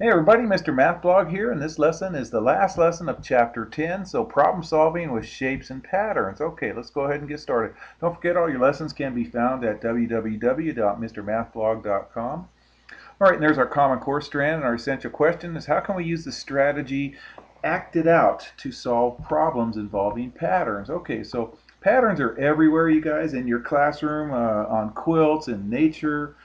Hey everybody, Mrmathblog here, and this lesson is the last lesson of Chapter 10, so problem solving with shapes and patterns. Okay, let's go ahead and get started. Don't forget all your lessons can be found at www.mrmathblog.com. Alright, and there's our Common Core strand, and our essential question is how can we use the strategy acted out to solve problems involving patterns? Okay, so patterns are everywhere, you guys, in your classroom, on quilts, in nature,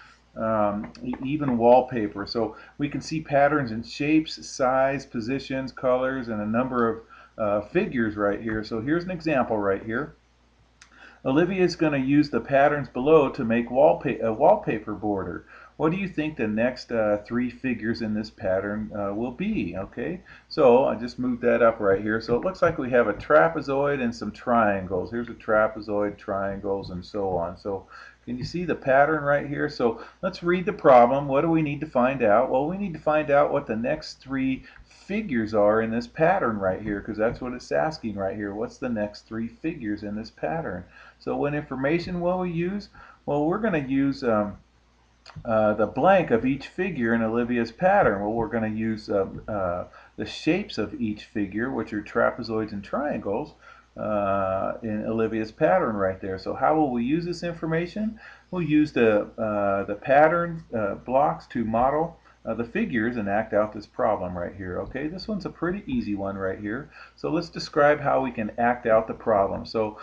even wallpaper. So we can see patterns in shapes, size, positions, colors, and a number of figures right here. So here's an example right here. Olivia is going to use the patterns below to make a wallpaper border. What do you think the next three figures in this pattern will be? Okay, so I just moved that up right here. So it looks like we have a trapezoid and some triangles. Here's a trapezoid, triangles, and so on. So can you see the pattern right here? So let's read the problem. What do we need to find out? Well, we need to find out what the next three figures are in this pattern right here, because that's what it's asking right here. What's the next three figures in this pattern? So what information will we use? Well, we're going to use the blank of each figure in Olivia's pattern. Well, we're going to use the shapes of each figure, which are trapezoids and triangles, in Olivia's pattern right there. So how will we use this information? We'll use the pattern blocks to model the figures and act out this problem right here. Okay, this one's a pretty easy one right here. So let's describe how we can act out the problem. So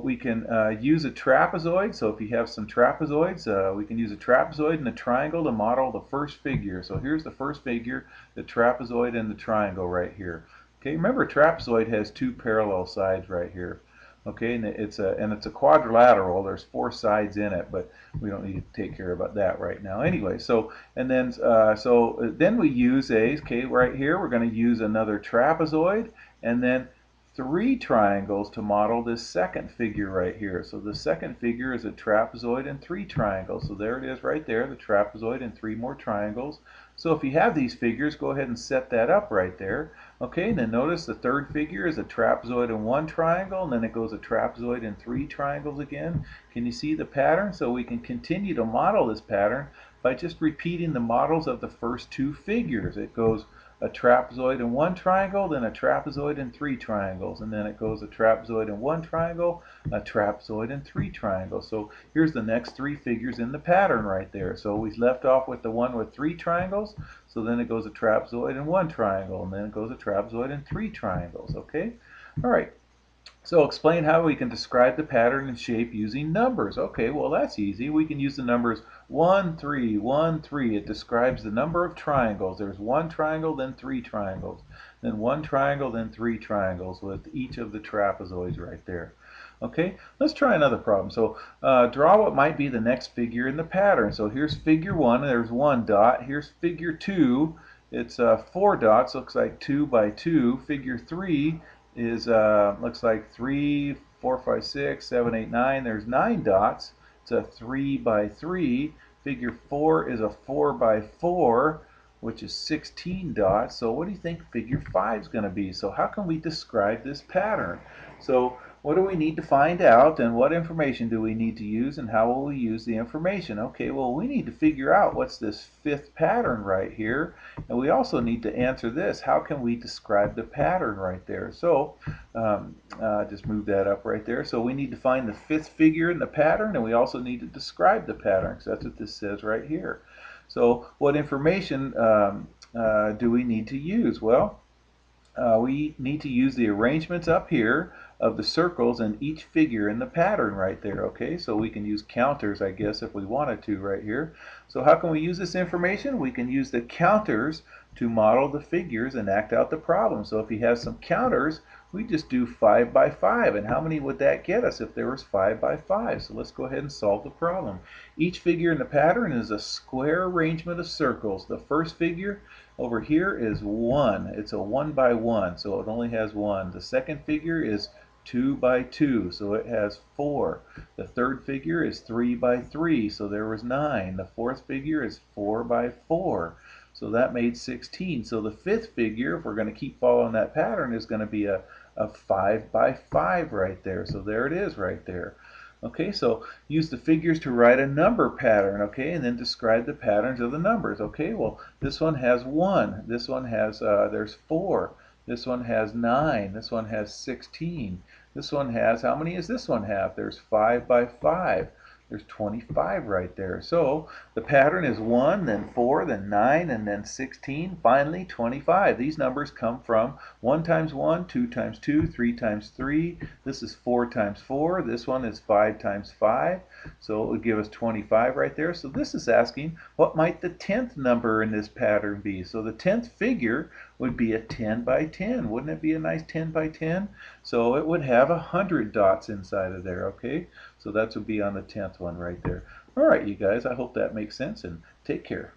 we can use a trapezoid. So if you have some trapezoids, we can use a trapezoid and a triangle to model the first figure. So here's the first figure, the trapezoid and the triangle right here. Okay, remember a trapezoid has two parallel sides right here. Okay, and it's a quadrilateral. There's four sides in it, but we don't need to take care about that right now. Anyway, so then we use right here we're going to use another trapezoid and then three triangles to model this second figure right here. So the second figure is a trapezoid and three triangles. So there it is right there, the trapezoid and three more triangles. So if you have these figures, go ahead and set that up right there. Okay, and then notice the third figure is a trapezoid and one triangle, and then it goes a trapezoid and three triangles again. Can you see the pattern? So we can continue to model this pattern by just repeating the models of the first two figures. It goes a trapezoid and one triangle, then a trapezoid and three triangles, and then it goes a trapezoid and one triangle, a trapezoid and three triangles. So here's the next three figures in the pattern right there. So we left off with the one with three triangles, so then it goes a trapezoid and one triangle, and then it goes a trapezoid and three triangles. Okay, all right. So explain how we can describe the pattern and shape using numbers. Okay, well that's easy. We can use the numbers 1, 3, 1, 3. It describes the number of triangles. There's one triangle, then three triangles. Then one triangle, then three triangles with each of the trapezoids right there. Okay, let's try another problem. So draw what might be the next figure in the pattern. So here's figure 1, there's one dot. Here's figure 2, it's 4 dots, looks like 2 by 2. Figure 3 is looks like 3, 4, 5, 6, 7, 8, 9. There's 9 dots. It's a 3 by 3. Figure 4 is a 4 by 4, which is 16 dots. So what do you think figure 5 is going to be? So how can we describe this pattern? So what do we need to find out, and what information do we need to use, and how will we use the information? Okay, well, we need to figure out what's this fifth pattern right here, and we also need to answer this: how can we describe the pattern right there? So just move that up right there. So we need to find the fifth figure in the pattern, and we also need to describe the pattern, because that's what this says right here. So what information do we need to use? Well, we need to use the arrangements up here of the circles in each figure in the pattern right there. Okay, so we can use counters, I guess, if we wanted to right here. So how can we use this information? We can use the counters to model the figures and act out the problem. So if you have some counters, we just do 5 by 5. And how many would that get us if there was 5 by 5? So let's go ahead and solve the problem. Each figure in the pattern is a square arrangement of circles. The first figure over here is 1. It's a 1 by 1, so it only has 1. The second figure is 2 by 2, so it has 4. The third figure is 3 by 3, so there was 9. The fourth figure is 4 by 4, so that made 16. So the fifth figure, if we're going to keep following that pattern, is going to be a 5 by 5 right there. So there it is right there. Okay, so use the figures to write a number pattern, okay, and then describe the patterns of the numbers. Okay, well, this one has 1, this one has, there's 4, this one has 9, this one has 16, this one has, how many does this one have? There's 5 by 5. There's 25 right there. So the pattern is 1, then 4, then 9, and then 16, finally 25. These numbers come from 1 times 1, 2 times 2, 3 times 3. This is 4 times 4. This one is 5 times 5. So it would give us 25 right there. So this is asking, what might the 10th number in this pattern be? So the 10th figure would be a 10 by 10. Wouldn't it be a nice 10 by 10? So it would have 100 dots inside of there, okay? So that would be on the 10th one right there. All right, you guys, I hope that makes sense, and take care.